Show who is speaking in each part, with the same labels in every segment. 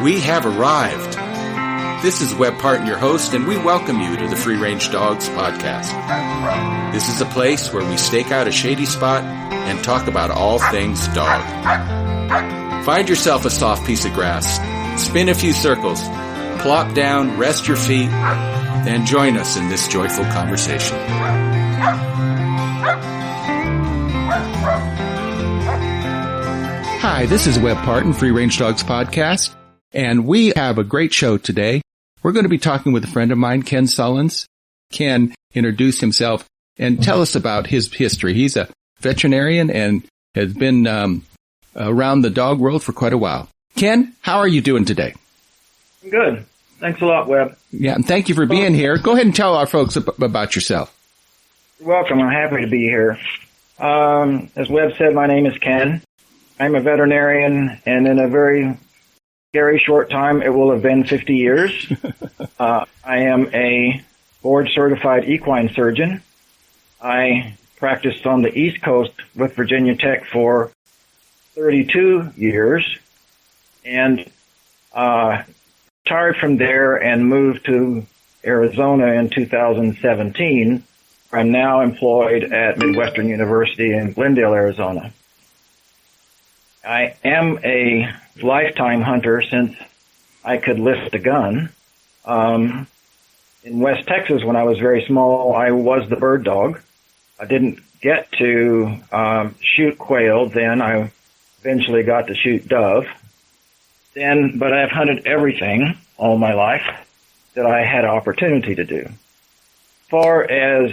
Speaker 1: We have arrived. This is Webb Parton, your host, and we welcome you to the Free Range Dogs podcast. This is a place where we stake out a shady spot and talk about all things dog. Find yourself a soft piece of grass, spin a few circles, plop down, rest your feet, and join us in this joyful conversation. Hi, this is Webb Parton, Free Range Dogs podcast, and we have a great show today. We're going to be talking with a friend of mine, Ken Sullins. Ken, introduce himself and tell us about his history. He's a veterinarian and has been around the dog world for quite a while. Ken, how are you doing today?
Speaker 2: Good. Thanks a lot, Webb.
Speaker 1: Yeah, and thank you for being here. Go ahead and tell our folks about yourself.
Speaker 2: You're welcome. I'm happy to be here. As Webb said, my name is Ken. I'm a veterinarian, and in a very short time, it will have been 50 years. I am a board-certified equine surgeon. I practiced on the East Coast with Virginia Tech for 32 years, and retired from there and moved to Arizona in 2017. I'm now employed at Midwestern University in Glendale, Arizona. I am a lifetime hunter since I could lift a gun. In West Texas, when I was very small, I was the bird dog. I didn't get to shoot quail then. I eventually got to shoot dove. But I've hunted everything all my life that I had opportunity to do. As far as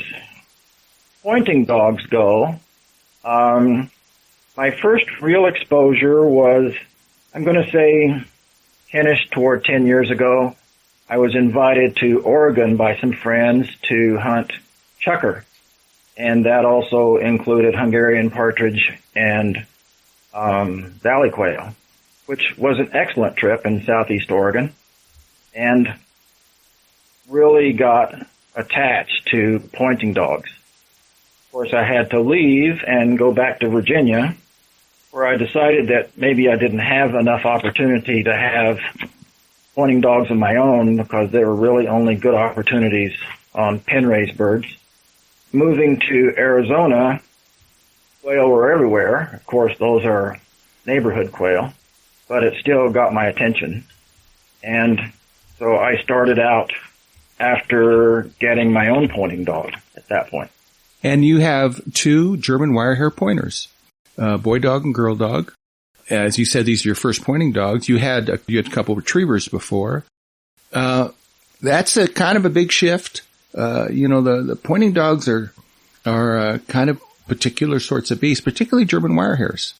Speaker 2: pointing dogs go, my first real exposure was, I'm going to say, 10-ish toward 10 years ago. I was invited to Oregon by some friends to hunt chukar, and that also included Hungarian partridge and valley quail, which was an excellent trip in southeast Oregon, and really got attached to pointing dogs. Of course, I had to leave and go back to Virginia, where I decided that maybe I didn't have enough opportunity to have pointing dogs of my own because there were really only good opportunities on pen-raised birds. Moving to Arizona, quail were everywhere. Of course, those are neighborhood quail, but it still got my attention. And so I started out after getting my own pointing dog at that point.
Speaker 1: And you have two German Wirehaired Pointers, boy dog and girl dog. As you said, these are your first pointing dogs. You had a couple of retrievers before. That's a kind of a big shift. The pointing dogs are kind of particular sorts of beasts, particularly German Wirehairs.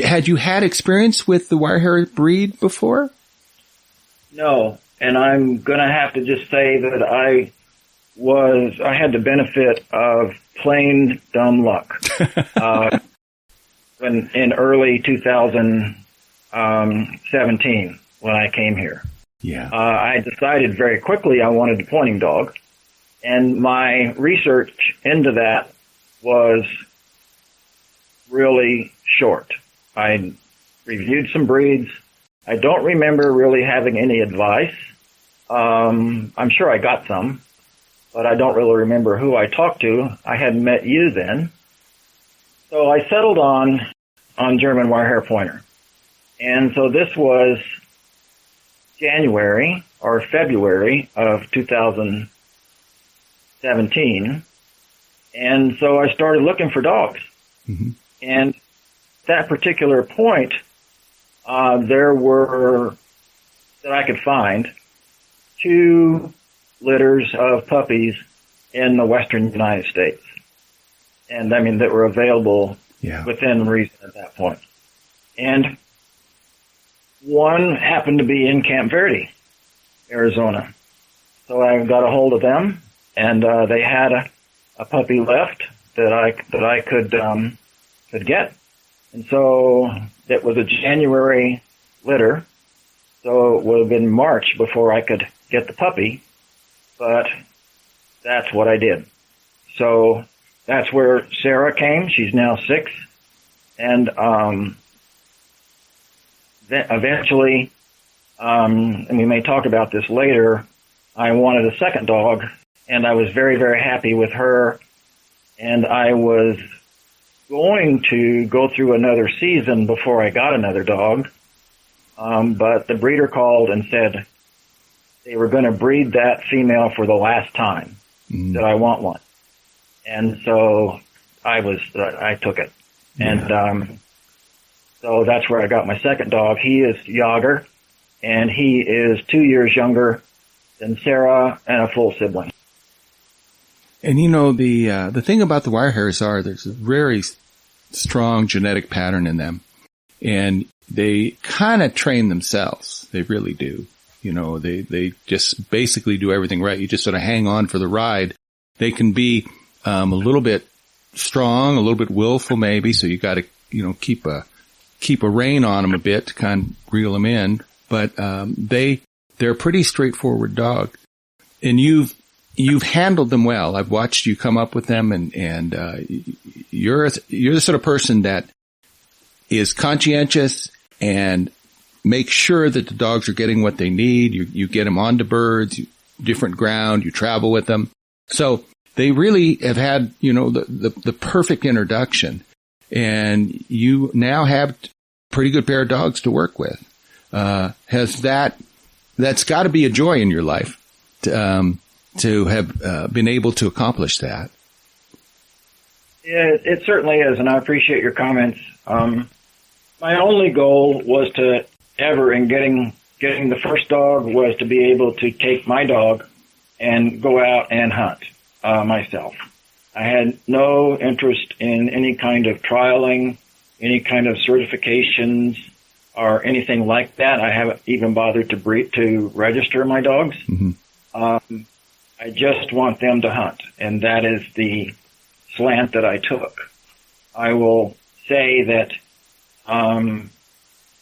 Speaker 1: Had you had experience with the Wirehair breed before?
Speaker 2: No, and I'm going to have to just say that I had the benefit of plain dumb luck. In early 2017, when I came here.
Speaker 1: Yeah.
Speaker 2: I decided very quickly I wanted a pointing dog, and my research into that was really short. I reviewed some breeds. I don't remember really having any advice. I'm sure I got some, but I don't really remember who I talked to. I hadn't met you then. So I settled on German Wirehaired Pointer. And so this was January or February of 2017. And so I started looking for dogs. Mm-hmm. And at that particular point, there were, that I could find, 2 litters of puppies in the western United States. And I mean, that were available within reason at that point. And one happened to be in Camp Verde, Arizona. So I got a hold of them, and they had a puppy left that I could get. And so it was a January litter. So it would have been March before I could get the puppy, but that's what I did. So that's where Sara came. She's now 6. And then eventually and we may talk about this later, I wanted a second dog, and I was very, very happy with her, and I was going to go through another season before I got another dog, but the breeder called and said they were going to breed that female for the last time, that I want one. And so I took it. Yeah. And so that's where I got my second dog. He is Jaeger, and he is 2 years younger than Sara and a full sibling.
Speaker 1: And you know, the thing about the Wirehairs are there's a very strong genetic pattern in them, and they kind of train themselves. They really do. You know, they just basically do everything right. You just sort of hang on for the ride. They can be a little bit strong, a little bit willful maybe, so you got to, you know, keep a rein on them a bit to kind of reel them in. But they're a pretty straightforward dog, and you've handled them well. I've watched you come up with them, and you're the sort of person that is conscientious and make sure that the dogs are getting what they need. You get them onto birds, different ground, you travel with them. So they really have had, you know, the perfect introduction, and you now have a pretty good pair of dogs to work with. That's got to be a joy in your life to have been able to accomplish that.
Speaker 2: Yeah, it certainly is, and I appreciate your comments. My only goal was to ever, in getting the first dog, was to be able to take my dog and go out and hunt myself. I had no interest in any kind of trialing, any kind of certifications, or anything like that. I haven't even bothered to register my dogs. Mm-hmm. I just want them to hunt, and that is the slant that I took. I will say that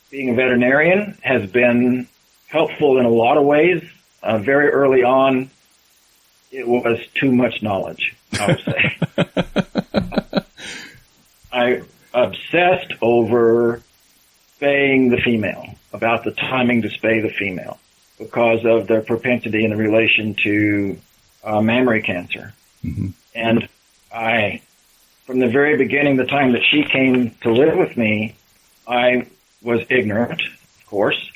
Speaker 2: being a veterinarian has been helpful in a lot of ways. Very early on, it was too much knowledge, I would say. I obsessed over spaying the female, about the timing to spay the female, because of their propensity in relation to mammary cancer. Mm-hmm. And from the very beginning, the time that she came to live with me, I was ignorant, of course.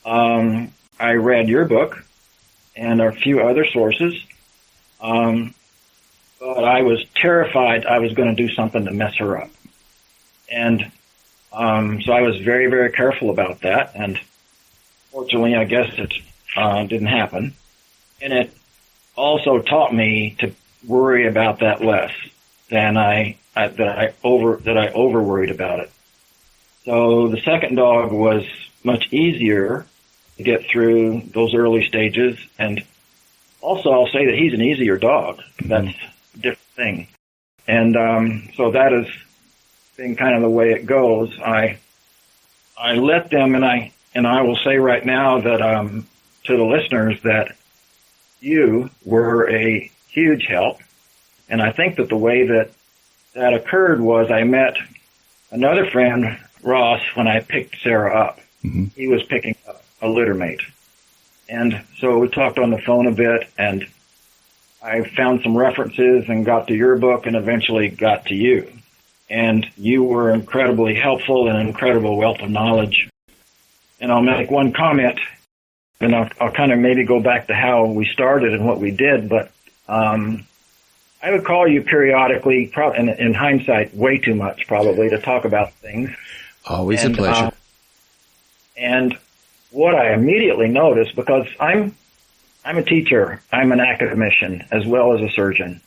Speaker 2: I read your book and a few other sources, but I was terrified I was going to do something to mess her up. And so I was very, very careful about that, and fortunately, I guess it didn't happen. And it also taught me to worry about that less than I over worried about it. So the second dog was much easier to get through those early stages, and also I'll say that he's an easier dog. That's a different thing. And so that has been kind of the way it goes. I let them, and I will say right now that to the listeners that you were a huge help, and I think that the way that occurred was I met another friend, Ross, when I picked Sara up. Mm-hmm. He was picking up a litter mate. And so we talked on the phone a bit, and I found some references and got to your book and eventually got to you. And you were incredibly helpful and an incredible wealth of knowledge. And I'll make one comment, and I'll kind of maybe go back to how we started and what we did, but I would call you periodically, probably in hindsight, way too much probably, to talk about things.
Speaker 1: Always a pleasure.
Speaker 2: And what I immediately noticed, because I'm a teacher, I'm an academician as well as a surgeon,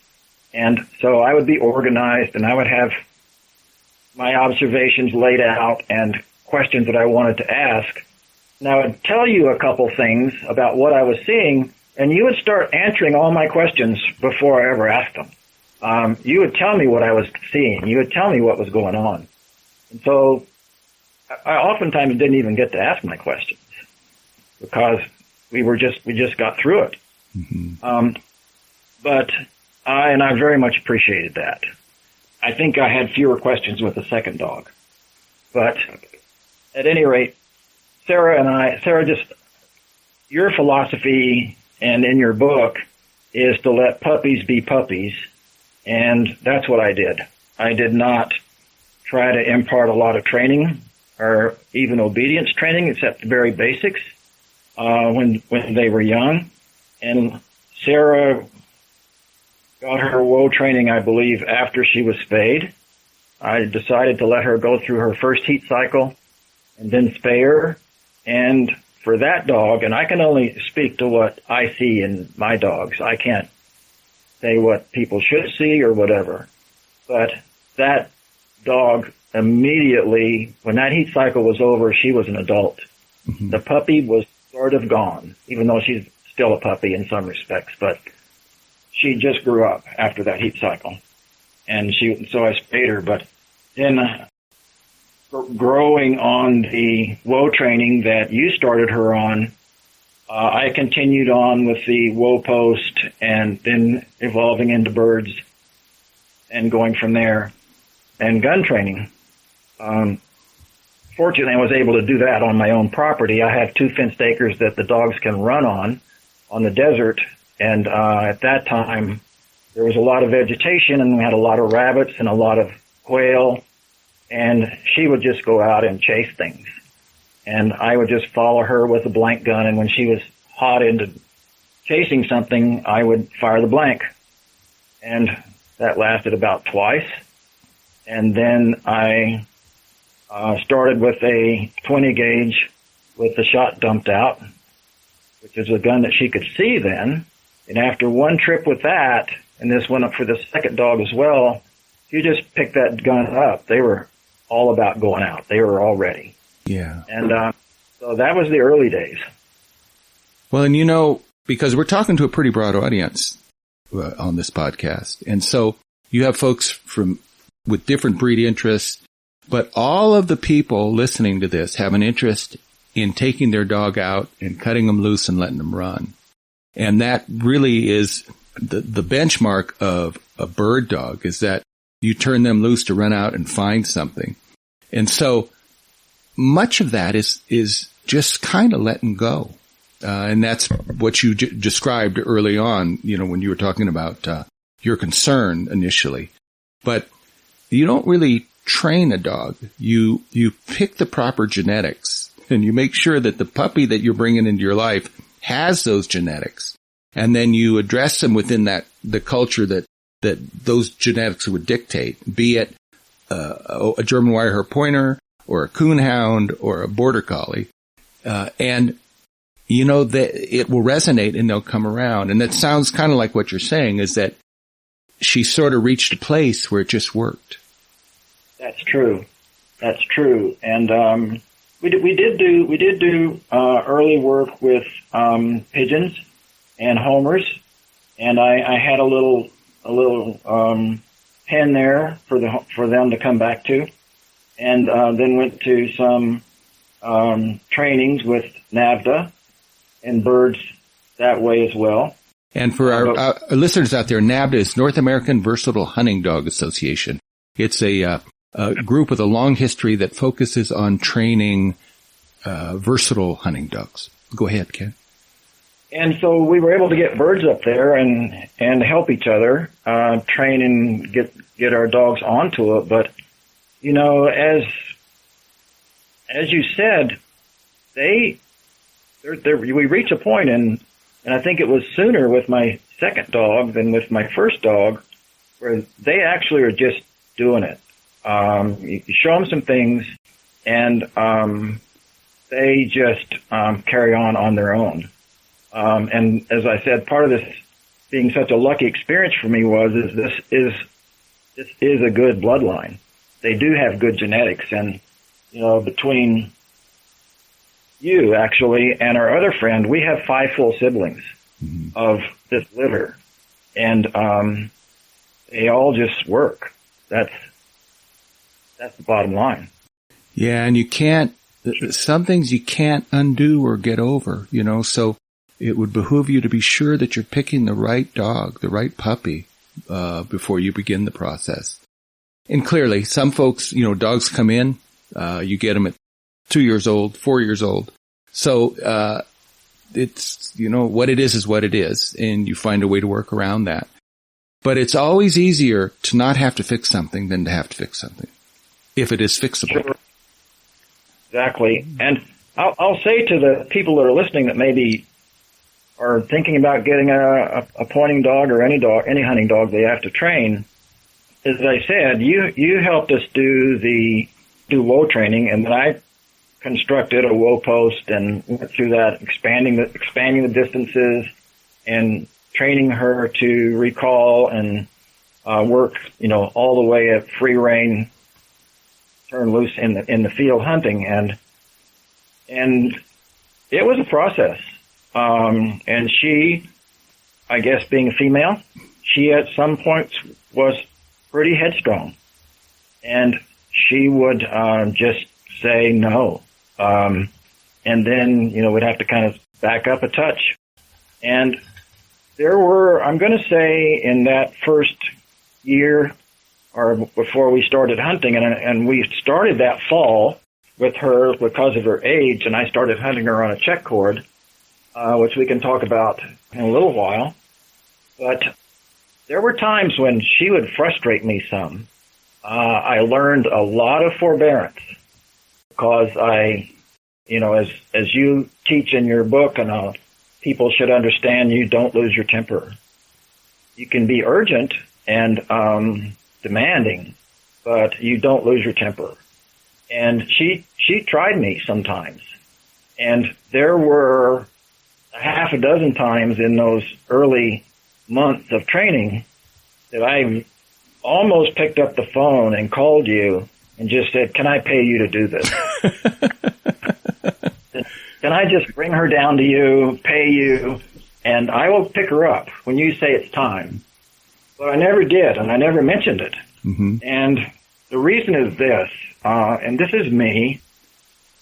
Speaker 2: and so I would be organized and I would have my observations laid out and questions that I wanted to ask. And I would tell you a couple things about what I was seeing, and you would start answering all my questions before I ever asked them. You would tell me what I was seeing. You would tell me what was going on. And so I oftentimes didn't even get to ask my questions because we just got through it. Mm-hmm. But I very much appreciated that. I think I had fewer questions with the second dog. But at any rate, Sara your philosophy and in your book is to let puppies be puppies, and that's what I did. I did not try to impart a lot of training or even obedience training, except the very basics, when they were young. And Sara got her woe training, I believe, after she was spayed. I decided to let her go through her first heat cycle and then spay her. And for that dog, and I can only speak to what I see in my dogs. I can't say what people should see or whatever. But that dog immediately, when that heat cycle was over, she was an adult. Mm-hmm. The puppy was sort of gone, even though she's still a puppy in some respects, but she just grew up after that heat cycle. And so I spayed her, but then growing on the woe training that you started her on, I continued on with the woe post and then evolving into birds and going from there, and gun training. Fortunately, I was able to do that on my own property. I have 2 fenced acres that the dogs can run on the desert, and at that time, there was a lot of vegetation, and we had a lot of rabbits and a lot of quail, and she would just go out and chase things. And I would just follow her with a blank gun, and when she was hot into chasing something, I would fire the blank. And that lasted about twice. And then I started with a 20 gauge with the shot dumped out, which is a gun that she could see then. And after one trip with that, and this went up for the second dog as well, you just picked that gun up. They were all about going out. They were all ready.
Speaker 1: Yeah.
Speaker 2: And so that was the early days.
Speaker 1: Well, and because we're talking to a pretty broad audience on this podcast, and so you have folks with different breed interests, but all of the people listening to this have an interest in taking their dog out and cutting them loose and letting them run. And that really is the benchmark of a bird dog, is that you turn them loose to run out and find something. And so much of that is just kind of letting go. And that's what you described early on, when you were talking about your concern initially. But you don't really train a dog. You pick the proper genetics, and you make sure that the puppy that you're bringing into your life has those genetics. And then you address them within the culture that those genetics would dictate, be it a German Wirehaired Pointer or a Coonhound or a Border Collie. And that it will resonate and they'll come around. And that sounds kind of like what you're saying, is that she sort of reached a place where it just worked.
Speaker 2: That's true. And we did do early work with pigeons and homers, and I had a little pen there for them to come back to, and then went to some trainings with NAVDA and birds that way as well.
Speaker 1: And for our listeners out there, NAVDA is North American Versatile Hunting Dog Association. It's a group with a long history that focuses on training versatile hunting dogs. Go ahead, Ken.
Speaker 2: And so we were able to get birds up there and help each other train and get our dogs onto it. But as you said, we reach a point, and I think it was sooner with my second dog than with my first dog, where they actually are just doing it. You show them some things, and they just carry on their own. And as I said, part of this being such a lucky experience for me this is a good bloodline. They do have good genetics, and between you actually and our other friend, we have 5 full siblings of this litter, and they all just work. That's the bottom line.
Speaker 1: Yeah, and some things you can't undo or get over, so it would behoove you to be sure that you're picking the right dog, the right puppy, before you begin the process. And clearly, some folks, dogs come in, you get them at 2 years old, 4 years old. So, it's, what it is what it is, and you find a way to work around that. But it's always easier to not have to fix something than to have to fix something, if it is fixable.
Speaker 2: Sure. Exactly. And I'll say to the people that are listening that maybe are thinking about getting a pointing dog or any hunting dog they have to train, as I said, you helped us do woe training, and then I constructed a woe post and went through that, expanding the distances and training her to recall and work, all the way at free rein, turn loose in the field hunting, and it was a process. And she, I guess, being a female, she at some points was pretty headstrong, and she would just say no, and then we'd have to kind of back up a touch. And there were, I'm going to say, in that first year or before we started hunting, and we started that fall with her because of her age, and I started hunting her on a check cord, which we can talk about in a little while. But there were times when she would frustrate me some. I learned a lot of forbearance because as you teach in your book, and people should understand, you don't lose your temper. You can be urgent and demanding, but you don't lose your temper. And she tried me sometimes. And there were a half a dozen times in those early months of training that I almost picked up the phone and called you and just said, "Can I pay you to do this? Can I just bring her down to you, pay you, and I will pick her up when you say it's time?" But I never did, and I never mentioned it. Mm-hmm. And the reason is this, and this is me,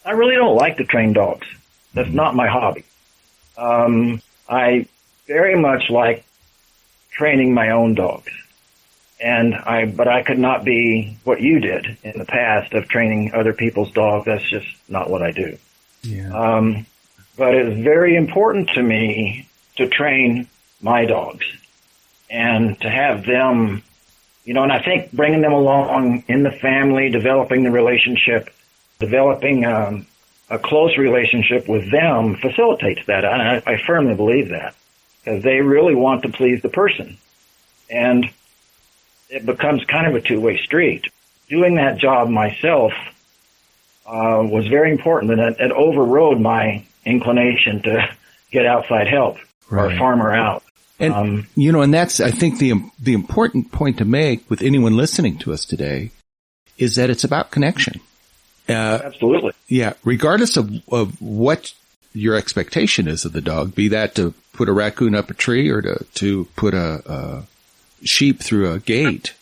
Speaker 2: I really don't like to train dogs. That's not my hobby. I very much like training my own dogs. But I could not be what you did in the past of training other people's dogs. That's just not what I do. Yeah. But it's very important to me to train my dogs and to have them, and I think bringing them along in the family, developing the relationship, developing a close relationship with them facilitates that. And I firmly believe that, because they really want to please the person. And it becomes kind of a two-way street. Doing that job myself was very important, and it overrode my inclination to get outside help or farm her out.
Speaker 1: And, and that's, I think, the important point to make with anyone listening to us today is that it's about connection.
Speaker 2: Absolutely.
Speaker 1: Yeah. Regardless of what your expectation is of the dog, be that to put a raccoon up a tree or to put a sheep through a gate,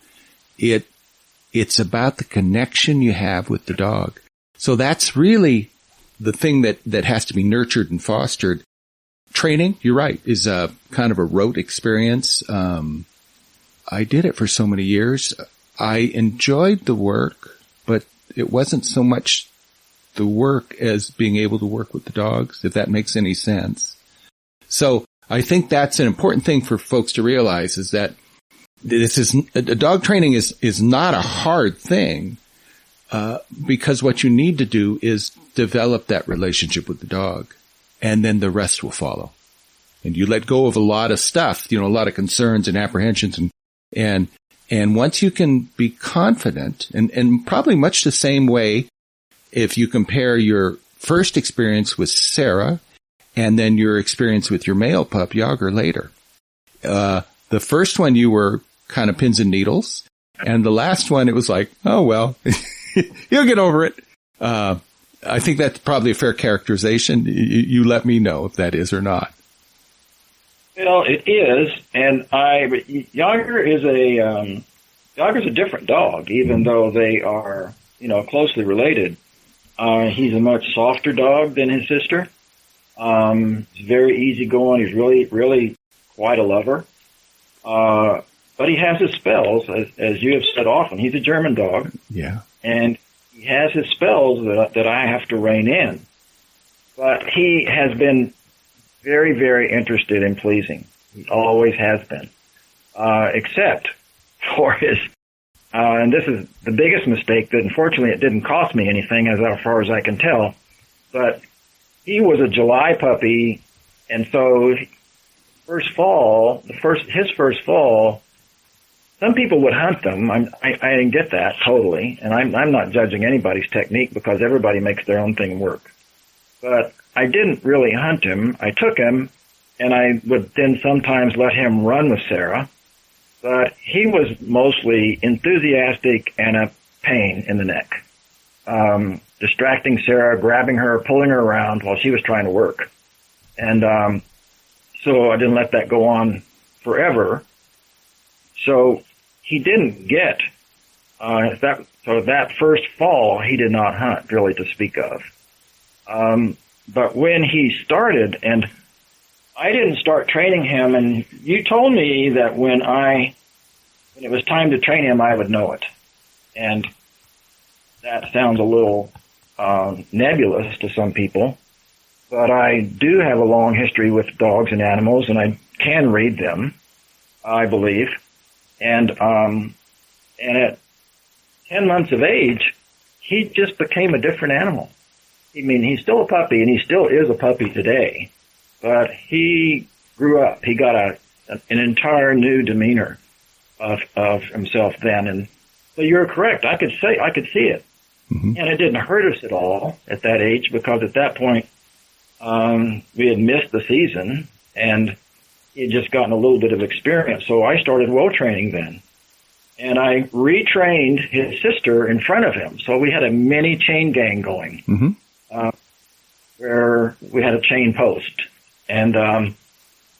Speaker 1: it's about the connection you have with the dog. So that's really the thing that has to be nurtured and fostered. Training, you're right, is a kind of a rote experience. I did it for so many years. I enjoyed the work, but it wasn't so much the work as being able to work with the dogs, if that makes any sense. So I think that's an important thing for folks to realize, is that dog training is not a hard thing, because what you need to do is develop that relationship with the dog, and then the rest will follow. And you let go of a lot of stuff, a lot of concerns and apprehensions, and once you can be confident, and probably much the same way if you compare your first experience with Sara and then your experience with your male pup, Jaeger, later. The first one you were kind of pins and needles, and the last one it was like, oh well, you'll get over it. I think that's probably a fair characterization. You let me know if that is or not.
Speaker 2: Well, it is, and Jaeger is Jaeger's a different dog, even though they are, closely related. He's a much softer dog than his sister. He's very easygoing. He's really, really quite a lover. But he has his spells, as you have said often. He's a German dog.
Speaker 1: Yeah.
Speaker 2: And he has his spells that I have to rein in. But he has been very, very interested in pleasing. He always has been, except for his, and this is the biggest mistake that unfortunately it didn't cost me anything as far as I can tell, but he was a July puppy, and so his first fall, some people would hunt them. I didn't get that totally, and I'm not judging anybody's technique because everybody makes their own thing work. But I didn't really hunt him. I took him, and I would then sometimes let him run with Sara. But he was mostly enthusiastic and a pain in the neck, distracting Sara, grabbing her, pulling her around while she was trying to work. And so I didn't let that go on forever. So he didn't get that first fall, he did not hunt really to speak of. But when he started, and I didn't start training him, and you told me that when it was time to train him, I would know it. And that sounds a little nebulous to some people, but I do have a long history with dogs and animals, and I can read them, I believe. And at 10 months of age, he just became a different animal. I mean, he's still a puppy, and he still is a puppy today, but he grew up. He got an entire new demeanor of himself then. And so you're correct. I could see it. Mm-hmm. And it didn't hurt us at all at that age, because at that point, we had missed the season, and he had just gotten a little bit of experience. So I started woe training then. And I retrained his sister in front of him. So we had a mini chain gang going, mm-hmm. Where we had a chain post. And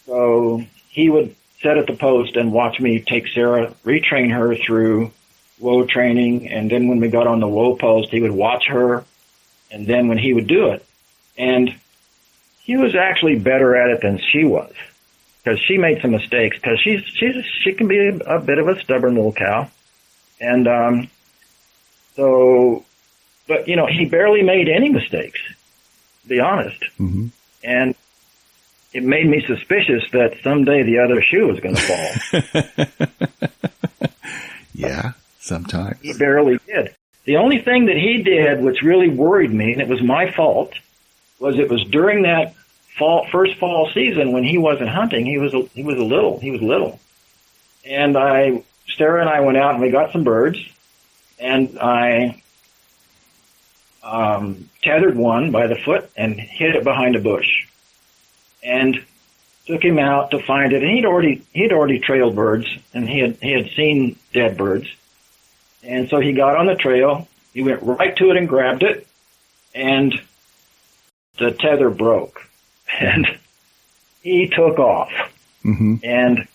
Speaker 2: so he would sit at the post and watch me take Sara, retrain her through woe training. And then when we got on the woe post, he would watch her. And then when he would do it, and he was actually better at it than she was, because she made some mistakes, because she can be a bit of a stubborn little cow. And but he barely made any mistakes, to be honest. Mm-hmm. And it made me suspicious that someday the other shoe was going to fall.
Speaker 1: Yeah, sometimes.
Speaker 2: He barely did. The only thing that he did, which really worried me, and it was my fault, was it was during that first fall season when he wasn't hunting. He was little. And Sara and I went out and we got some birds, and I tethered one by the foot and hid it behind a bush, and took him out to find it. And he'd already trailed birds, and he had seen dead birds. And so he got on the trail. He went right to it and grabbed it, and the tether broke, and he took off. Mm-hmm. And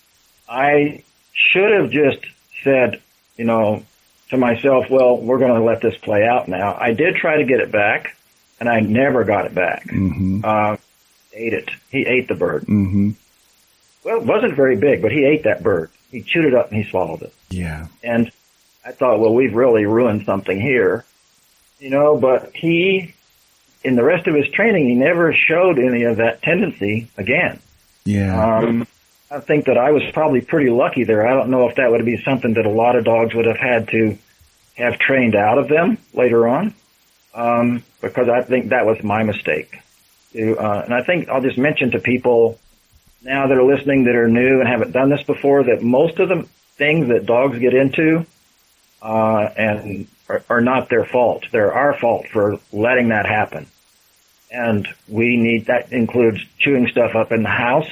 Speaker 2: I should have just said, to myself, well, we're going to let this play out now. I did try to get it back, and I never got it back. Mm-hmm. Ate it. He ate the bird. Mm-hmm. Well, it wasn't very big, but he ate that bird. He chewed it up and he swallowed it.
Speaker 1: Yeah.
Speaker 2: And I thought, well, we've really ruined something here, but in the rest of his training, he never showed any of that tendency again.
Speaker 1: Yeah.
Speaker 2: I think that I was probably pretty lucky there. I don't know if that would be something that a lot of dogs would have had to have trained out of them later on, because I think that was my mistake. And I think I'll just mention to people now that are listening that are new and haven't done this before, that most of the things that dogs get into and are not their fault. They're our fault for letting that happen. And that includes chewing stuff up in the house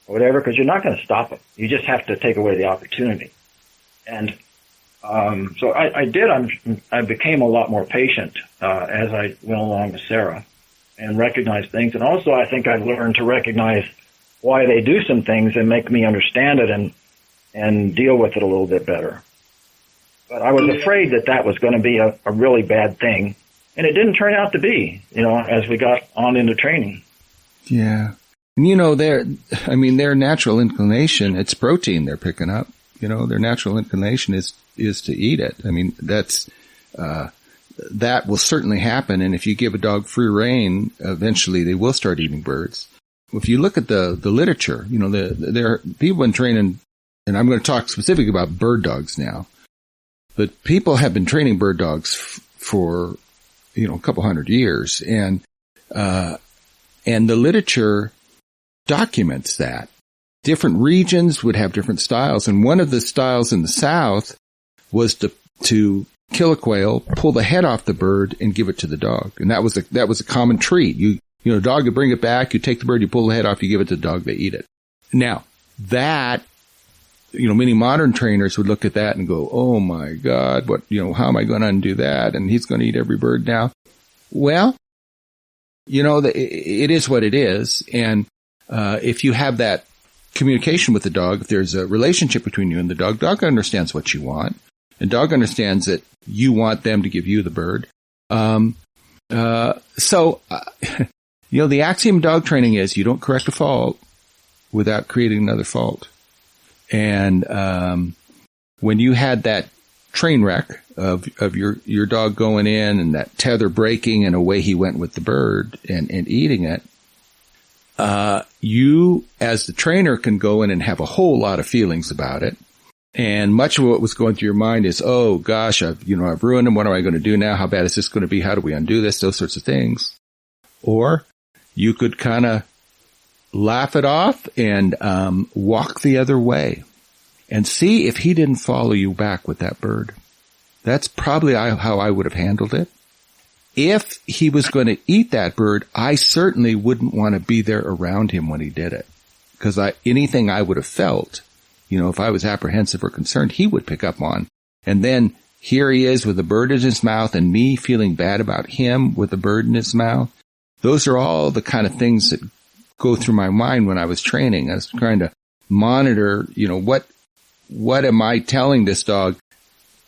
Speaker 2: or whatever, because you're not going to stop it. You just have to take away the opportunity. And so I became a lot more patient as I went along with Sara and recognized things. And also I think I've learned to recognize why they do some things and make me understand it and deal with it a little bit better. But I was afraid that was going to be a really bad thing. And it didn't turn out to be, as we got on into training.
Speaker 1: Yeah. And their natural inclination, it's protein they're picking up. Their natural inclination is to eat it. I mean, that will certainly happen. And if you give a dog free rein, eventually they will start eating birds. if you look at the literature, there people have been training, and I'm going to talk specifically about bird dogs now, but people have been training bird dogs for, a couple hundred years, and the literature documents that different regions would have different styles. And one of the styles in the South was to kill a quail, pull the head off the bird, and give it to the dog. And that was a common treat. A dog would bring it back, you take the bird, you pull the head off, you give it to the dog, they eat it. Now, that, many modern trainers would look at that and go, oh my God, how am I going to undo that? And he's going to eat every bird now. Well, it is what it is. And, if you have that communication with the dog, if there's a relationship between you and the dog understands what you want, and dog understands that you want them to give you the bird. The axiom of dog training is you don't correct a fault without creating another fault. And when you had that train wreck of your dog going in and that tether breaking and away he went with the bird and eating it, you as the trainer can go in and have a whole lot of feelings about it. And much of what was going through your mind is, oh gosh, I've ruined him. What am I going to do now? How bad is this going to be? How do we undo this? Those sorts of things. Or you could kind of laugh it off and walk the other way and see if he didn't follow you back with that bird. That's probably how I would have handled it. If he was going to eat that bird, I certainly wouldn't want to be there around him when he did it. Because anything I would have felt, if I was apprehensive or concerned, he would pick up on. And then here he is with a bird in his mouth and me feeling bad about him with a bird in his mouth. Those are all the kind of things that go through my mind when I was training. I was trying to monitor, what am I telling this dog?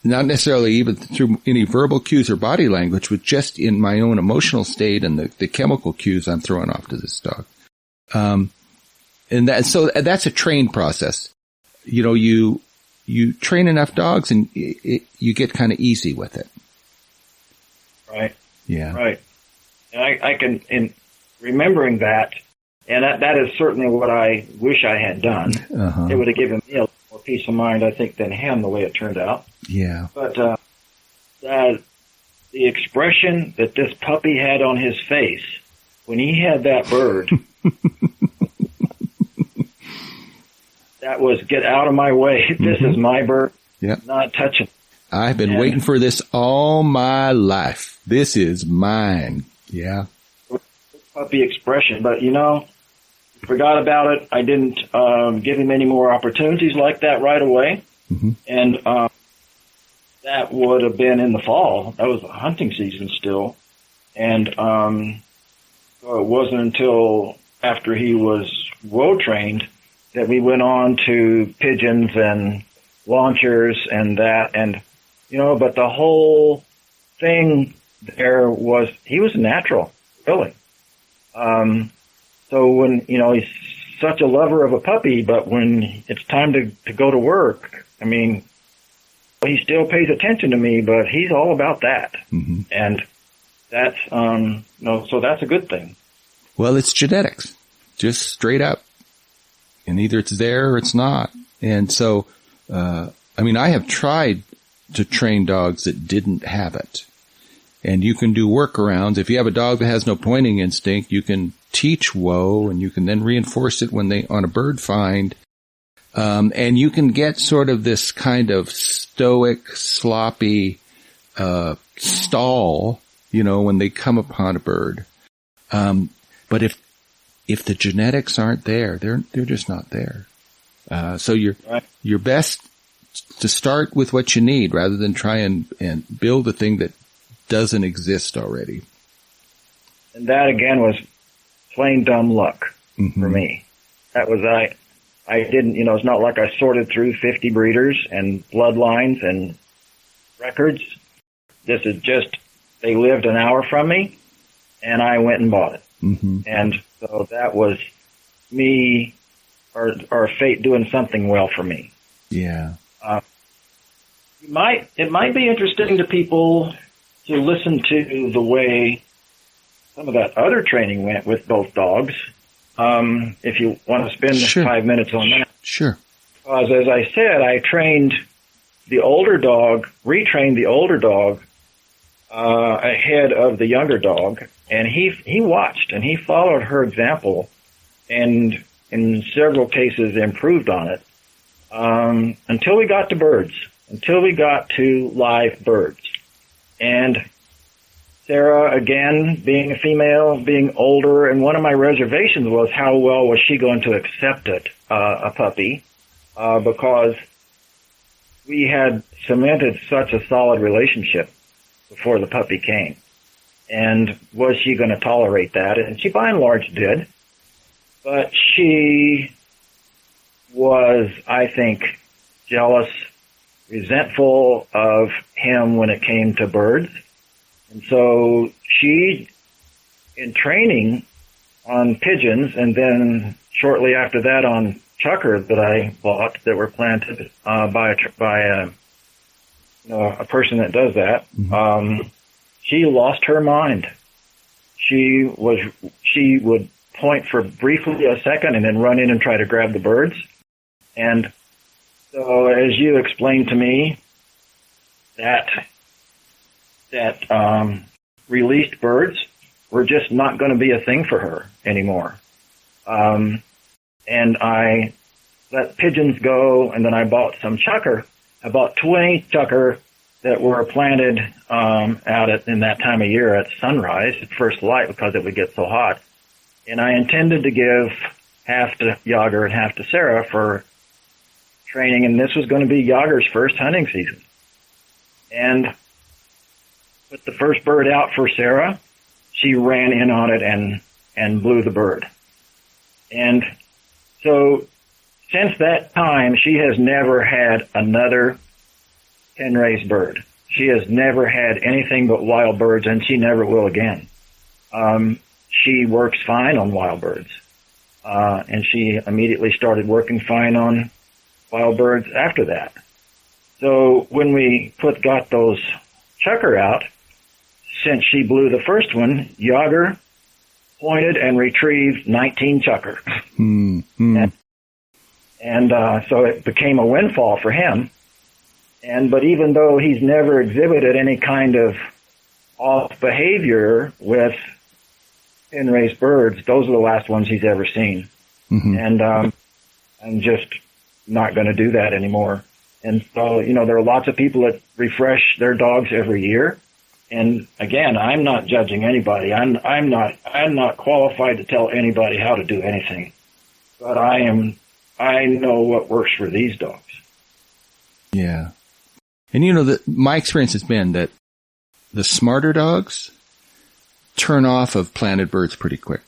Speaker 1: Not necessarily even through any verbal cues or body language, but just in my own emotional state and the chemical cues I'm throwing off to this dog. So that's a trained process. You train enough dogs and you get kind of easy with it.
Speaker 2: Right.
Speaker 1: Yeah.
Speaker 2: Right. And I can, in remembering that, and that is certainly what I wish I had done. Uh-huh. It would have given me a little more peace of mind, I think, than him, the way it turned out.
Speaker 1: Yeah.
Speaker 2: But the expression that this puppy had on his face when he had that bird, that was, get out of my way. This is my bird.
Speaker 1: Yep.
Speaker 2: Not touching.
Speaker 1: I've been waiting for this all my life. This is mine. Yeah.
Speaker 2: Puppy expression, but forgot about it. I didn't give him any more opportunities like that right away. Mm-hmm. And that would have been in the fall. That was the hunting season still. And so it wasn't until after he was well trained that we went on to pigeons and launchers and that. And, but the whole thing there was, he was natural, really. So when, he's such a lover of a puppy, but when it's time to go to work, he still pays attention to me, but he's all about that. Mm-hmm. And that's, so that's a good thing.
Speaker 1: Well, it's genetics, just straight up. And either it's there or it's not. And so, I have tried to train dogs that didn't have it. And you can do workarounds. If you have a dog that has no pointing instinct, you can teach whoa, and you can then reinforce it when on a bird find. And you can get sort of this kind of stoic, sloppy, stall, when they come upon a bird. But if the genetics aren't there, they're just not there. So you're best to start with what you need rather than try and build a thing that doesn't exist already.
Speaker 2: And that again was plain dumb luck for me. That was, I didn't, it's not like I sorted through 50 breeders and bloodlines and records. This is just, they lived an hour from me and I went and bought it. Mm-hmm. And so that was me or fate doing something well for me.
Speaker 1: Yeah.
Speaker 2: It might be interesting to people to listen to the way some of that other training went with both dogs. if you want to spend
Speaker 1: Sure.
Speaker 2: 5 minutes on that.
Speaker 1: Sure.
Speaker 2: Because as I said, I trained the older dog, retrained the older dog ahead of the younger dog, and he watched and he followed her example, and in several cases improved on it until we got to birds, until we got to live birds. And Sara, again, being a female, being older, and one of my reservations was how well was she going to accept it, a puppy, because we had cemented such a solid relationship before the puppy came. And was she going to tolerate that? And she by and large did. But she was, I think, jealous, resentful of him when it came to birds. And so she, in training on pigeons, and then shortly after that on chucker that I bought that were planted by a person that does that, she lost her mind. She would point for briefly a second and then run in and try to grab the birds. And so, as you explained to me, that released birds were just not going to be a thing for her anymore. And I let pigeons go, and then I bought some chucker. I bought 20 chucker that were planted out in that time of year at sunrise, at first light, because it would get so hot. And I intended to give half to Jaeger and half to Sara for training, and this was going to be Jaeger's first hunting season. And put the first bird out for Sara. She ran in on it and blew the bird. And so since that time, she has never had another pen-raised bird. She has never had anything but wild birds, and she never will again. She works fine on wild birds. And she immediately started working fine on wild birds after that. So when we got those chucker out, since she blew the first one, Jaeger pointed and retrieved 19 chucker. And so it became a windfall for him. But even though he's never exhibited any kind of off behavior with pen-raised birds, those are the last ones he's ever seen. And I'm just not going to do that anymore. And so, there are lots of people that refresh their dogs every year. And again, I'm not judging anybody. I'm not qualified to tell anybody how to do anything. But I know what works for these dogs.
Speaker 1: Yeah. And my experience has been that the smarter dogs turn off of planted birds pretty quick.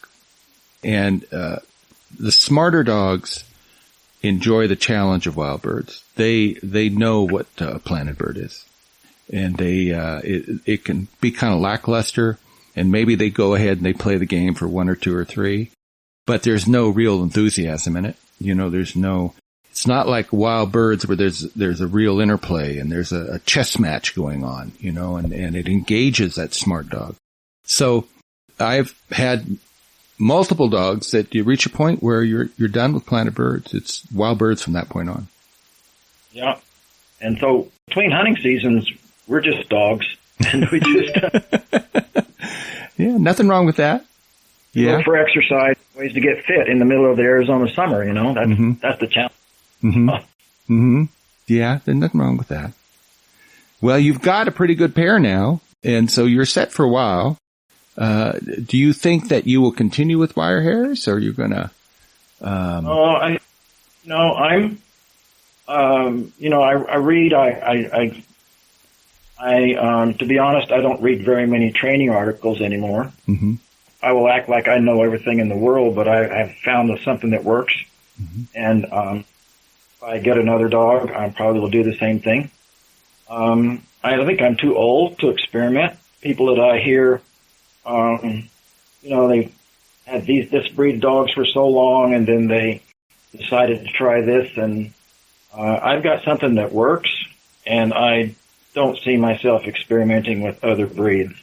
Speaker 1: And the smarter dogs enjoy the challenge of wild birds. They know what a planted bird is. And it can be kind of lackluster, and maybe they go ahead and they play the game for 1 or 2 or 3, but there's no real enthusiasm in it. It's not like wild birds where there's a real interplay and there's a chess match going on, and it engages that smart dog. So I've had multiple dogs that you reach a point where you're done with planted birds. It's wild birds from that point on. Yeah.
Speaker 2: And so between hunting seasons, we're just dogs, and we just
Speaker 1: yeah, nothing wrong with that.
Speaker 2: Look for exercise, ways to get fit in the middle of the Arizona summer. That's the challenge.
Speaker 1: Yeah, there's nothing wrong with that. Well, you've got a pretty good pair now, and so you're set for a while. Do you think that you will continue with wire hairs, or are you gonna?
Speaker 2: I read. To be honest, I don't read very many training articles anymore. I will act like I know everything in the world, but I have found something that works. And if I get another dog, I probably will do the same thing. I think I'm too old to experiment. People that I hear, they had this breed of dogs for so long, and then they decided to try this, and I've got something that works, and I don't see myself experimenting with other breeds.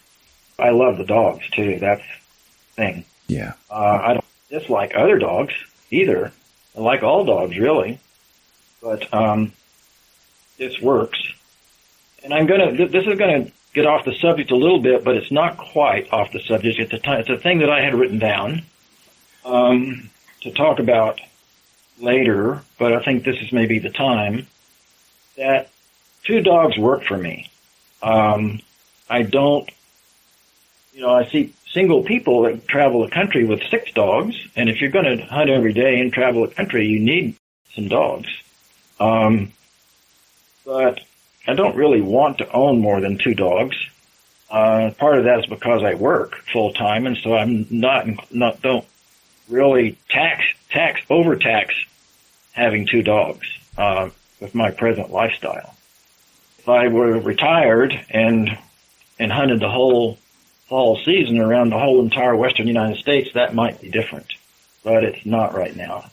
Speaker 2: I love the dogs too. That's the thing.
Speaker 1: Yeah.
Speaker 2: I dislike other dogs either. I like all dogs, really. But this works. And this is gonna get off the subject a little bit, but it's not quite off the subject. It's a thing that I had written down to talk about later, but I think this is maybe the time, that 2 dogs work for me. I don't, I see single people that travel the country with 6 dogs, and if you're going to hunt every day and travel the country, you need some dogs. But I don't really want to own more than 2 dogs. Part of that is because I work full time, and so I'm don't really overtax having 2 dogs with my present lifestyle. If I were retired and hunted the whole fall season around the whole entire western United States, that might be different, but it's not right now.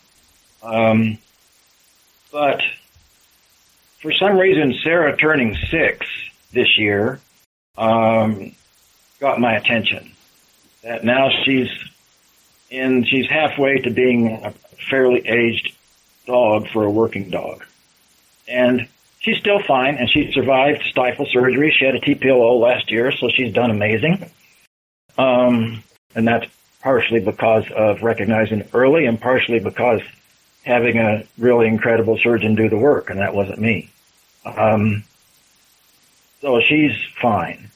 Speaker 2: But for some reason, Sara turning 6 this year got my attention. That now she's halfway to being a fairly aged dog for a working dog. And she's still fine, and she survived stifle surgery. She had a TPLO last year, so she's done amazing. And that's partially because of recognizing it early, and partially because having a really incredible surgeon do the work, and that wasn't me. So she's fine.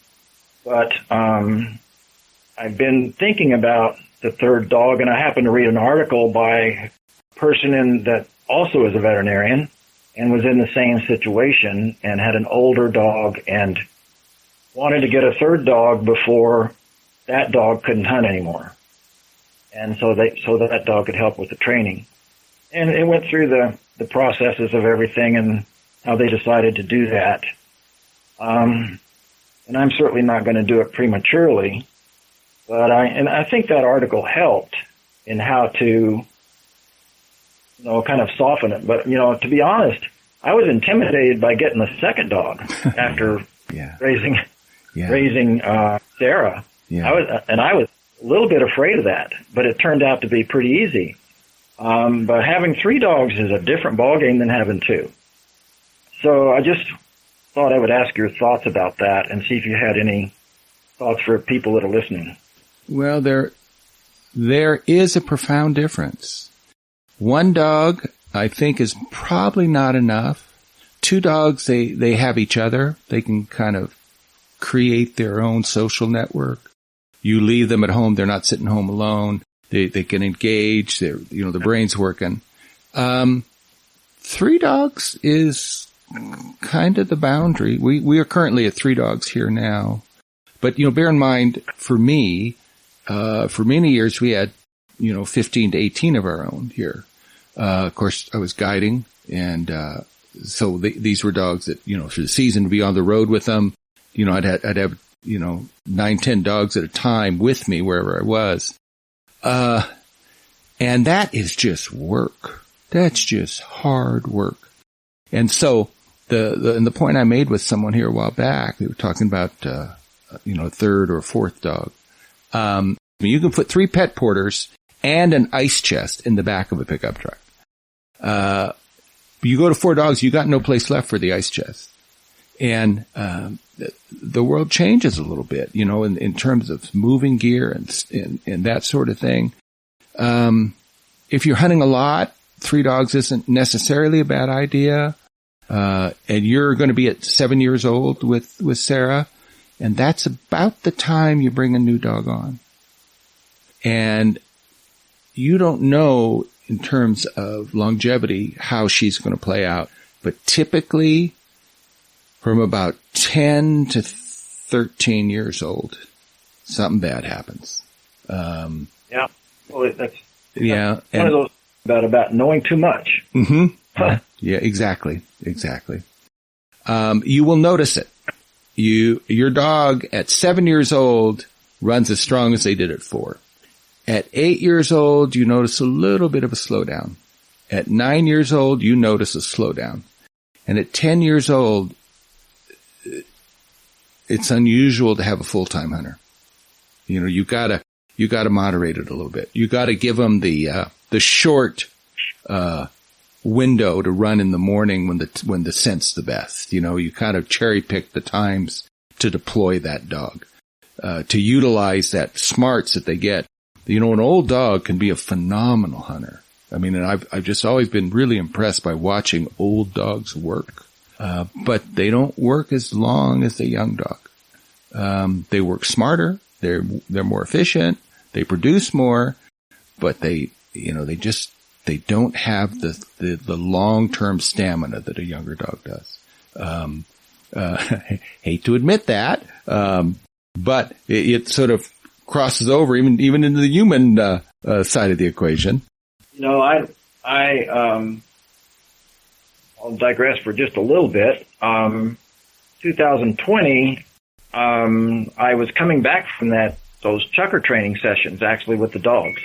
Speaker 2: But I've been thinking about the 3rd dog, and I happened to read an article by a person that also is a veterinarian and was in the same situation and had an older dog and wanted to get a 3rd dog before that dog couldn't hunt anymore. And so that dog could help with the training. And it went through the processes of everything and how they decided to do that. And I'm certainly not going to do it prematurely, but I think that article helped in how to, kind of soften it. But, to be honest, I was intimidated by getting a 2nd dog after raising Sara. Yeah. I was a little bit afraid of that, but it turned out to be pretty easy. But having 3 dogs is a different ballgame than having 2. So I just thought I would ask your thoughts about that and see if you had any thoughts for people that are listening.
Speaker 1: Well, there is a profound difference. 1 dog, I think, is probably not enough. 2 dogs, they have each other. They can kind of create their own social network. You leave them at home, they're not sitting home alone. They can engage. The brain's working. 3 dogs is kind of the boundary. We are currently at 3 dogs here now. But, bear in mind, for me, for many years we had, 15 to 18 of our own here. Of course, I was guiding, and so these were dogs that, for the season to be on the road with them. I'd have 9, 10 dogs at a time with me wherever I was. And that is just work. That's just hard work. And so the point I made with someone here a while back, they were talking about, a 3rd or 4th dog. You can put 3 pet porters and an ice chest in the back of a pickup truck. You go to 4 dogs, you got no place left for the ice chest. And, the world changes a little bit, in terms of moving gear and that sort of thing. If you're hunting a lot, 3 dogs isn't necessarily a bad idea. And you're going to be at 7 years old with Sara, and that's about the time you bring a new dog on. And you don't know in terms of longevity how she's going to play out, but typically from about 10 to 13 years old, something bad happens.
Speaker 2: Yeah. Well, that's
Speaker 1: one
Speaker 2: of those about knowing too much.
Speaker 1: Mm-hmm. Yeah, exactly. You will notice it. Your dog at 7 years old runs as strong as they did at 4. At 8 years old, you notice a little bit of a slowdown. At 9 years old, you notice a slowdown. And at 10 years old, it's unusual to have a full-time hunter. You gotta you got to moderate it a little bit. You got to give them the short, window to run in the morning when the scent's the best. You kind of cherry pick the times to deploy that dog, to utilize that smarts that they get. An old dog can be a phenomenal hunter. I mean, and I've just always been really impressed by watching old dogs work. But they don't work as long as the young dog. They work smarter. They're more efficient. They produce more, but they don't have the long-term stamina that a younger dog does. Hate to admit that. But it sort of crosses over even into the human, side of the equation.
Speaker 2: I'll digress for just a little bit. 2020, I was coming back from those chucker training sessions, actually with the dogs.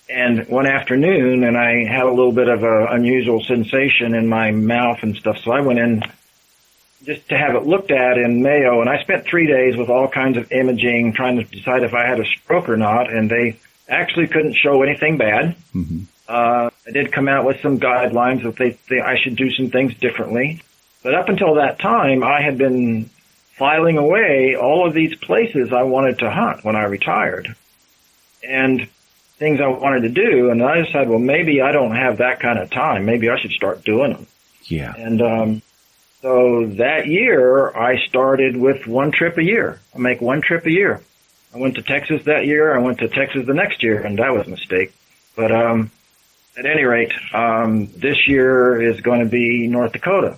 Speaker 2: And one afternoon, and I had a little bit of an unusual sensation in my mouth and stuff, so I went in just to have it looked at in Mayo, and I spent 3 days with all kinds of imaging, trying to decide if I had a stroke or not, and they actually couldn't show anything bad. Mm-hmm. I did come out with some guidelines that I should do some things differently. But up until that time, I had been filing away all of these places I wanted to hunt when I retired, and things I wanted to do. And I decided, well, maybe I don't have that kind of time. Maybe I should start doing them.
Speaker 1: Yeah.
Speaker 2: And so that year, I started with one trip a year. I make one trip a year. I went to Texas that year. I went to Texas the next year, and that was a mistake. But at any rate, this year is going to be North Dakota.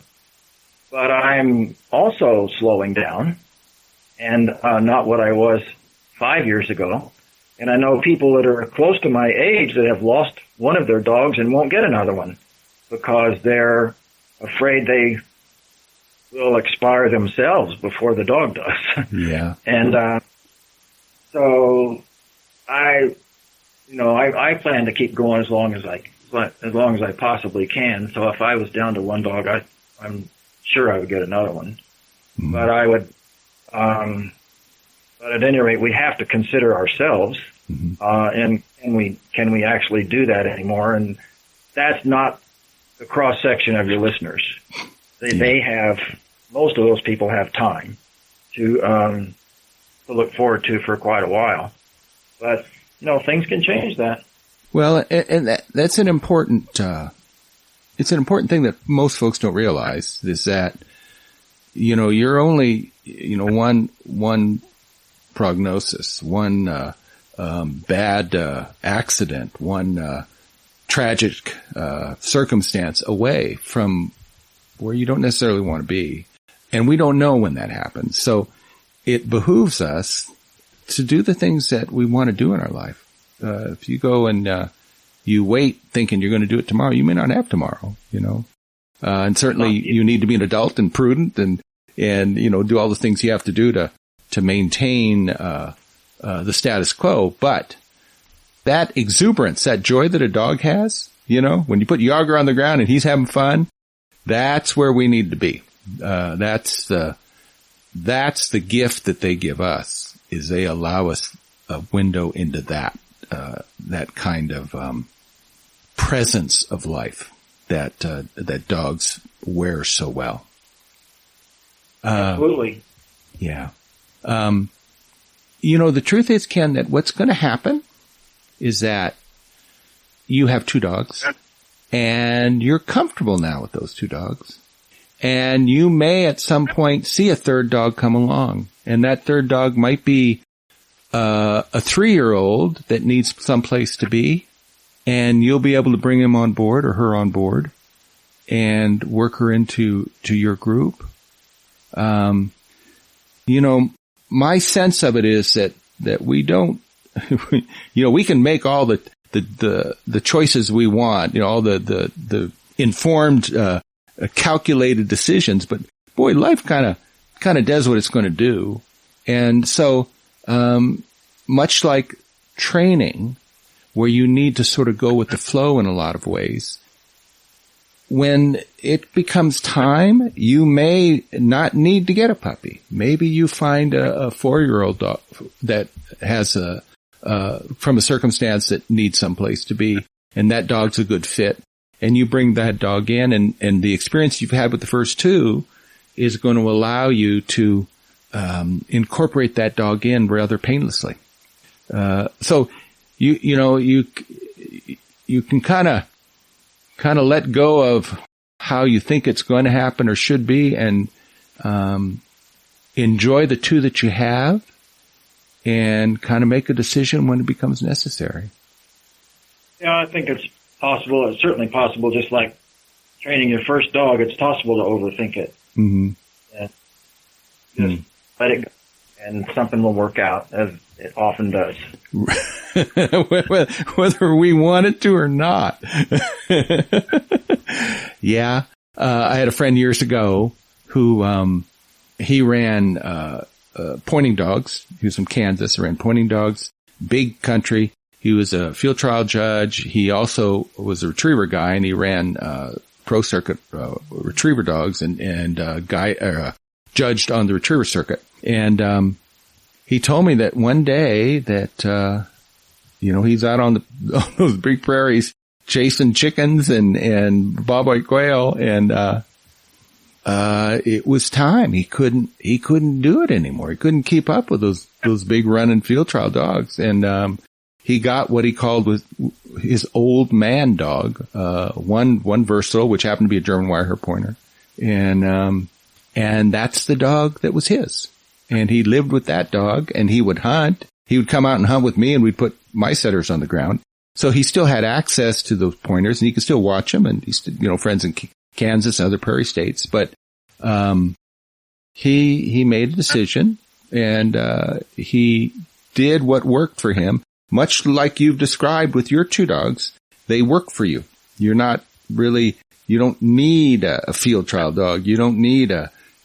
Speaker 2: But I'm also slowing down, and not what I was 5 years ago. And I know people that are close to my age that have lost one of their dogs and won't get another one because they're afraid they will expire themselves before the dog does.
Speaker 1: Yeah.
Speaker 2: And so I plan to keep going as long as I possibly can. So if I was down to one dog, I'm sure I would get another one. Mm-hmm. But I would, but at any rate, we have to consider ourselves, mm-hmm. And can we actually do that anymore? And that's not the cross section of your listeners. They have, most of those people have time to look forward to for quite a while. But things can change that.
Speaker 1: Well, and that's an important, it's an important thing that most folks don't realize is that, you're only, one prognosis, one, bad, accident, one, tragic, circumstance away from where you don't necessarily want to be. And we don't know when that happens. So it behooves us to do the things that we want to do in our life. If you go and, you wait thinking you're going to do it tomorrow, you may not have tomorrow, and certainly you need to be an adult and prudent and, do all the things you have to do to maintain, the status quo. But that exuberance, that joy that a dog has, when you put Jaeger on the ground and he's having fun, that's where we need to be. That's the gift that they give us, is they allow us a window into that kind of, presence of life that dogs wear so well.
Speaker 2: Absolutely.
Speaker 1: Yeah. The truth is, Ken, that what's going to happen is that you have two dogs and you're comfortable now with those two dogs. And you may at some point see a third dog come along, and that third dog might be a 3-year-old that needs some place to be, and you'll be able to bring him on board or her on board and work her into your group. My sense of it is that we don't, we can make all the choices we want, all the informed, calculated decisions, but boy, life kind of does what it's going to do. And so, much like training, where you need to sort of go with the flow in a lot of ways, when it becomes time, you may not need to get a puppy. Maybe you find a 4-year-old dog that has a from a circumstance that needs someplace to be, and that dog's a good fit. And you bring that dog in, and the experience you've had with the first two is going to allow you to incorporate that dog in rather painlessly. So you can kind of let go of how you think it's going to happen or should be, and enjoy the two that you have, and kind of make a decision when it becomes necessary.
Speaker 2: Yeah, I think it's possible. It's certainly possible. Just like training your first dog, it's possible to overthink it.
Speaker 1: Mm-hmm.
Speaker 2: And just let it go, and something will work out, as it often does.
Speaker 1: Whether we want it to or not. Yeah. I had a friend years ago who, he ran, pointing dogs. He was from Kansas, ran pointing dogs, big country. He was a field trial judge. He also was a retriever guy, and he ran, pro circuit, retriever dogs and judged on the retriever circuit. And, he told me that one day that, he's out on those big prairies chasing chickens and bobwhite quail, and, it was time. He couldn't do it anymore. He couldn't keep up with those big running field trial dogs. And, he got what he called was his old man dog, one versatile, which happened to be a German Wirehaired Pointer. And that's the dog that was his. And he lived with that dog, and he would hunt. He would come out and hunt with me, and we'd put my setters on the ground. So he still had access to those pointers, and he could still watch them, and he's, friends in Kansas and other prairie states. But, he made a decision, and, he did what worked for him. Much like you've described with your two dogs, they work for you. You're not really, you don't need a field trial dog. You don't need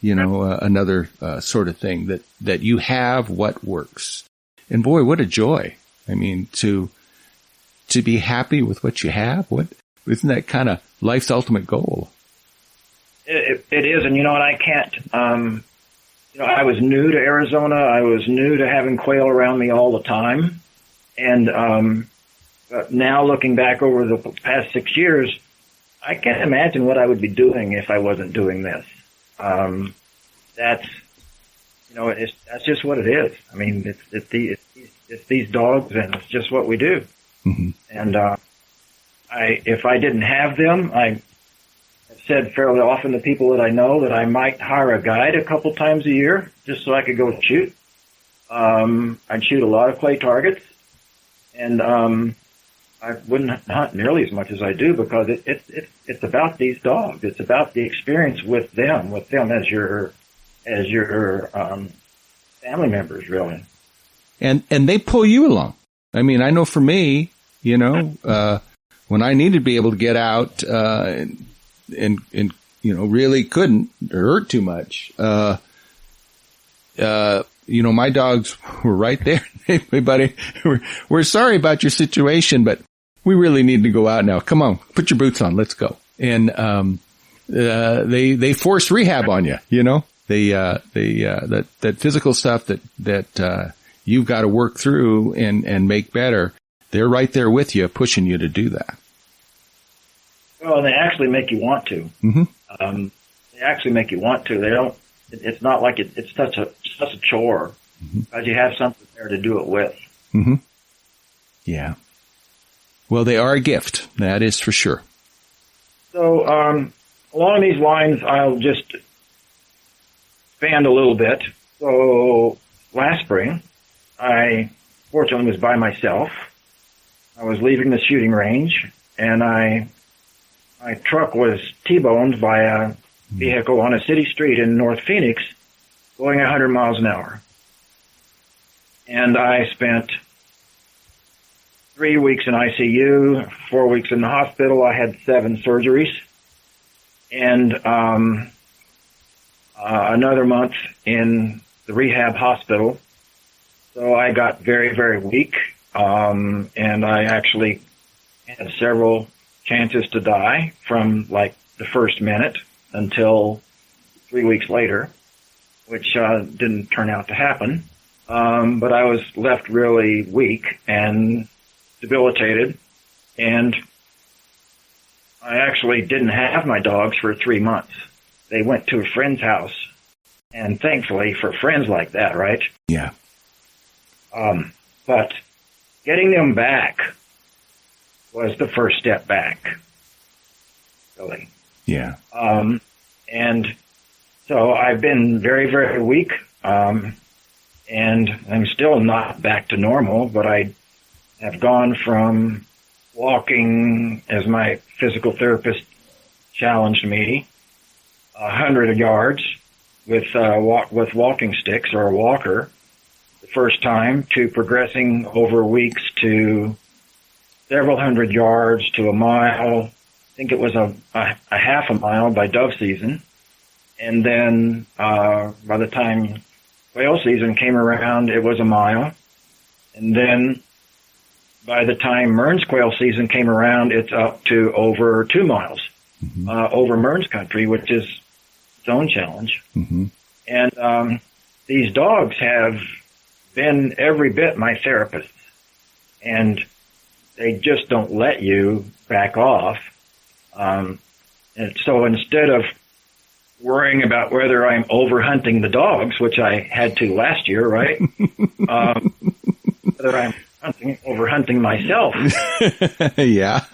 Speaker 1: another sort of thing, that you have what works. And boy, what a joy. I mean, to be happy with what you have. Isn't that kind of life's ultimate goal?
Speaker 2: It is. And and I can't, I was new to Arizona. I was new to having quail around me all the time. And, now looking back over the past 6 years, I can't imagine what I would be doing if I wasn't doing this. That's just what it is. I mean, it's these dogs, and it's just what we do.
Speaker 1: Mm-hmm.
Speaker 2: And, if I didn't have them, I have said fairly often to people that I know that I might hire a guide a couple times a year just so I could go shoot. I'd shoot a lot of clay targets, and, I wouldn't hunt nearly as much as I do, because it's about these dogs. It's about the experience with them as your family members, really. And
Speaker 1: they pull you along. I mean, I know for me, when I needed to be able to get out, and really couldn't hurt too much, my dogs were right there. Hey, buddy, we're sorry about your situation, but we really need to go out now. Come on, put your boots on. Let's go. And, they force rehab on you, that physical stuff that you've got to work through and make better. They're right there with you, pushing you to do that.
Speaker 2: Well, they actually make you want to.
Speaker 1: Mm-hmm.
Speaker 2: They actually make you want to. They don't. It's not like it's such a chore,
Speaker 1: mm-hmm.
Speaker 2: because you have something there to do it with.
Speaker 1: Mm-hmm. Yeah. Well, they are a gift. That is for sure.
Speaker 2: So, along these lines, I'll just expand a little bit. So, last spring, I fortunately was by myself. I was leaving the shooting range, and my truck was T-boned by a vehicle on a city street in North Phoenix going 100 miles an hour. And I spent 3 weeks in ICU, 4 weeks in the hospital. I had 7 surgeries, and another month in the rehab hospital. So I got very, very weak, and I actually had several chances to die from like the first minute until 3 weeks later, which didn't turn out to happen. but I was left really weak and debilitated, and I actually didn't have my dogs for 3 months. They went to a friend's house, and thankfully for friends like that, right?
Speaker 1: Yeah.
Speaker 2: But getting them back was the first step back, really.
Speaker 1: Yeah.
Speaker 2: And so I've been very, very weak, and I'm still not back to normal, but I have gone from walking, as my physical therapist challenged me, 100 yards with walking sticks or a walker the first time, to progressing over weeks to several hundred yards to a mile. I think it was a half a mile by dove season. And then by the time quail season came around, it was a mile. And then by the time Mearns quail season came around, it's up to over 2 miles over Mearns country, which is its own challenge.
Speaker 1: Mm-hmm.
Speaker 2: And these dogs have been every bit my therapists, and they just don't let you back off. And so instead of worrying about whether I'm over-hunting the dogs, which I had to last year, right? Whether I'm over-hunting myself.
Speaker 1: Yeah.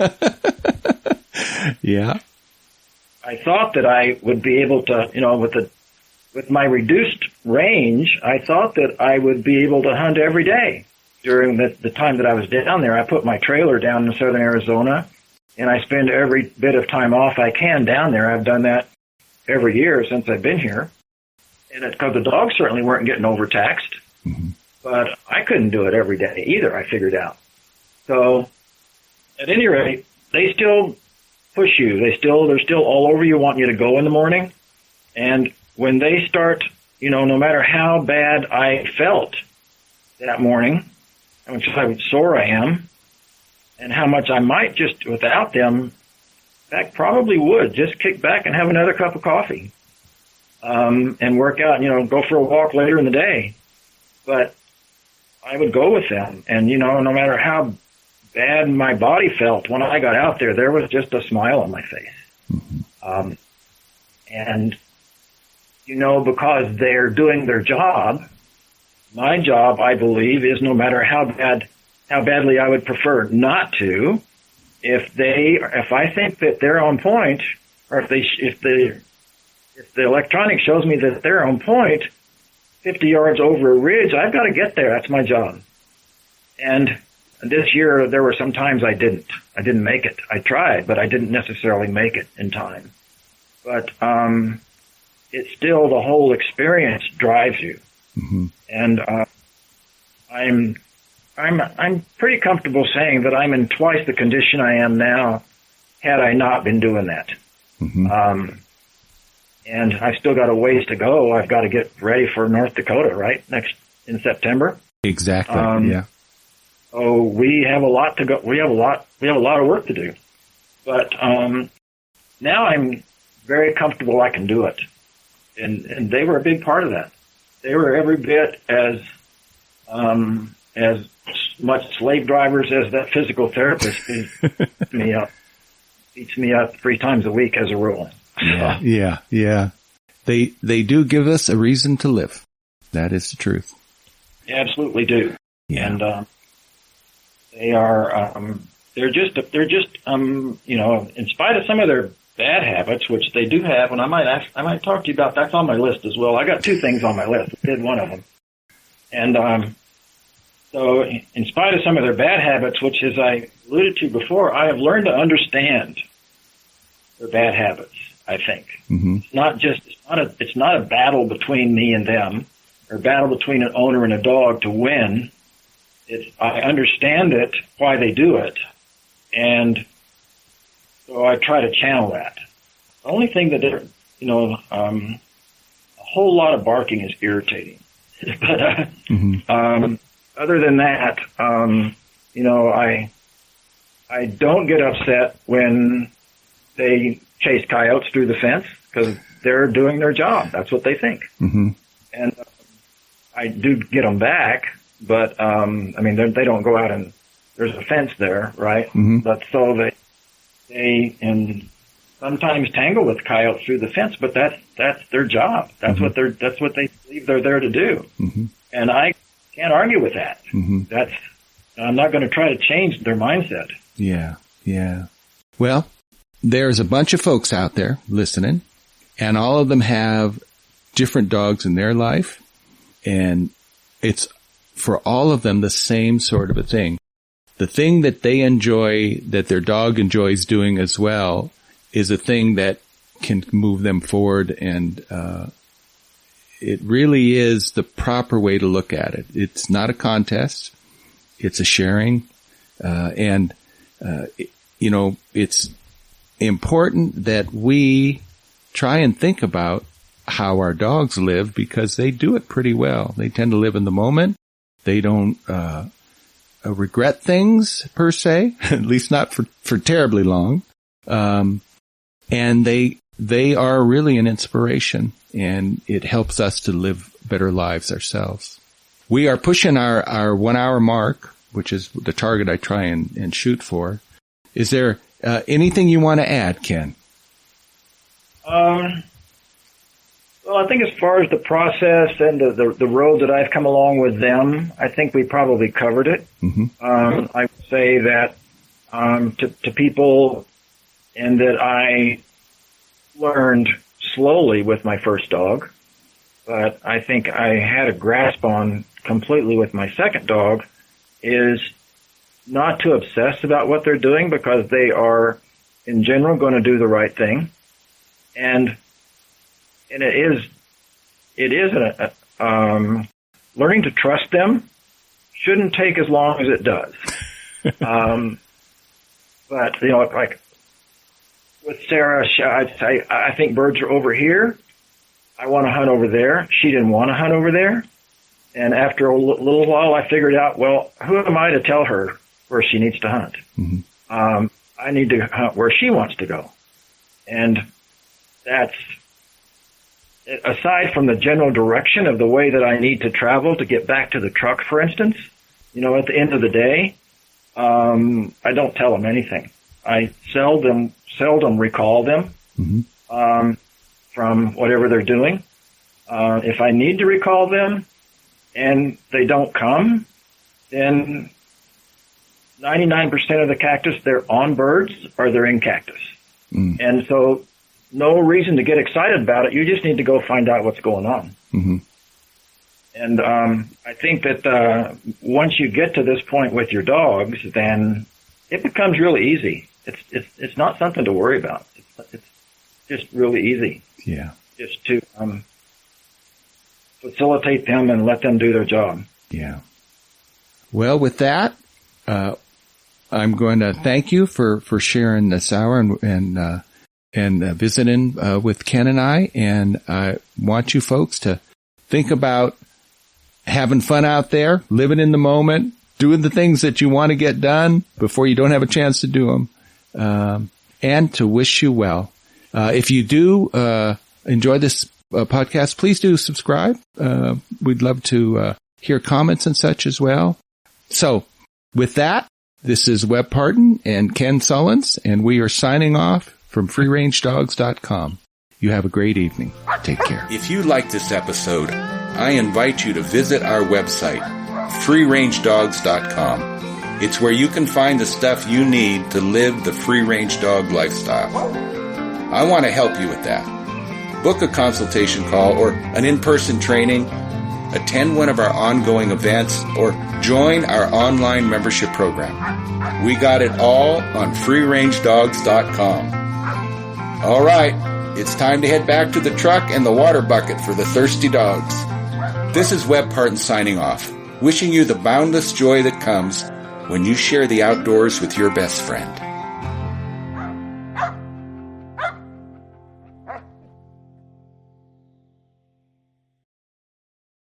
Speaker 1: Yeah.
Speaker 2: I thought that I would be able to, with my reduced range, I thought that I would be able to hunt every day. During the time that I was down there, I put my trailer down in southern Arizona, and I spend every bit of time off I can down there. I've done that every year since I've been here. And it's because the dogs certainly weren't getting overtaxed, but I couldn't do it every day either, I figured out. So at any rate, they still push you. They're still all over you, wanting you to go in the morning. And when they start, no matter how bad I felt that morning, how sore I am, and how much I might just, without them, in fact, probably would just kick back and have another cup of coffee, and work out, go for a walk later in the day. But I would go with them, and, no matter how bad my body felt, when I got out there was just a smile on my face. And, because they're doing their job, my job, I believe, is no matter how badly I would prefer not to, if I think that they're on point, or if the electronic shows me that they're on point, 50 yards over a ridge, I've got to get there. That's my job. And this year, there were some times I didn't make it. I tried, but I didn't necessarily make it in time. But it's still, the whole experience drives you. Mm-hmm. And I'm pretty comfortable saying that I'm in twice the condition I am now had I not been doing that. Mm-hmm. And I've still got a ways to go. I've got to get ready for North Dakota, right? In September.
Speaker 1: Exactly. Yeah.
Speaker 2: So we have a lot to go. We have a lot of work to do. But now I'm very comfortable I can do it. And they were a big part of that. They were every bit as much slave drivers as that physical therapist beats me up 3 times a week as a rule.
Speaker 1: Yeah. They do give us a reason to live. That is the truth.
Speaker 2: They absolutely do. Yeah. And they are they're just in spite of some of their bad habits, which they do have, and I might talk to you about, that's on my list as well. I got 2 things on my list. I did one of them. And so in spite of some of their bad habits, which, as I alluded to before, I have learned to understand their bad habits, I think. Mm-hmm. It's not a battle between me and them, or a battle between an owner and a dog to win. I understand it, why they do it, and so I try to channel that. The only thing that a whole lot of barking is irritating. But other than that, I don't get upset when they chase coyotes through the fence, because they're doing their job. That's what they think. Mm-hmm. And I do get them back, but I mean they don't go out and there's a fence there, right?
Speaker 1: Mm-hmm.
Speaker 2: But so they and sometimes tangle with coyotes through the fence, but that's their job. That's
Speaker 1: mm-hmm.
Speaker 2: that's what they believe they're there to do.
Speaker 1: Mm-hmm.
Speaker 2: And I can't argue with that.
Speaker 1: Mm-hmm.
Speaker 2: I'm not going to try to change their mindset.
Speaker 1: Yeah, yeah. Well, there's a bunch of folks out there listening, and all of them have different dogs in their life, and it's for all of them the same sort of a thing. The thing that they enjoy, that their dog enjoys doing as well, is a thing that can move them forward, and it really is the proper way to look at it. It's not a contest. It's a sharing. It's important that we try and think about how our dogs live, because they do it pretty well. They tend to live in the moment. They don't regret things per se, at least not for terribly long. And they are really an inspiration, and it helps us to live better lives ourselves. We are pushing our 1 hour mark, which is the target I try and shoot for. Is there anything you want to add, Ken?
Speaker 2: Well, I think as far as the process and the road that I've come along with them, I think we probably covered it.
Speaker 1: Mm-hmm.
Speaker 2: I would say that to people, and that I learned slowly with my first dog, but I think I had a grasp on completely with my second dog, is not to obsess about what they're doing, because they are, in general, going to do the right thing. And it is learning to trust them shouldn't take as long as it does. But, like with Sarah, I'd say, I think birds are over here. I want to hunt over there. She didn't want to hunt over there. And after a little while, I figured out, well, who am I to tell her where she needs to hunt? Mm-hmm. I need to hunt where she wants to go. And that's, aside from the general direction of the way that I need to travel to get back to the truck, for instance, at the end of the day, I don't tell them anything. I seldom recall them mm-hmm. From whatever they're doing. If I need to recall them and they don't come, then 99% of the cactus, they're on birds or they're in cactus. Mm. And so no reason to get excited about it. You just need to go find out what's going on. Mm-hmm. And I think that once you get to this point with your dogs, then it becomes really easy. It's not something to worry about. It's just really easy.
Speaker 1: Yeah.
Speaker 2: Just to facilitate them and let them do their job.
Speaker 1: Yeah. Well, with that, I'm going to thank you for sharing this hour and visiting with Ken and I. And I want you folks to think about having fun out there, living in the moment, doing the things that you want to get done before you don't have a chance to do them, and to wish you well. If you do enjoy this podcast, please do subscribe. We'd love to hear comments and such as well. So with that, this is Webb Parton and Ken Sullins, and we are signing off from freerangedogs.com. You have a great evening. Take care. If you like this episode, I invite you to visit our website, freerangedogs.com. It's where you can find the stuff you need to live the free-range dog lifestyle. I want to help you with that. Book a consultation call or an in-person training, attend one of our ongoing events, or join our online membership program. We got it all on freerangedogs.com. All right, it's time to head back to the truck and the water bucket for the thirsty dogs. This is Webb Parton signing off, wishing you the boundless joy that comes when you share the outdoors with your best friend.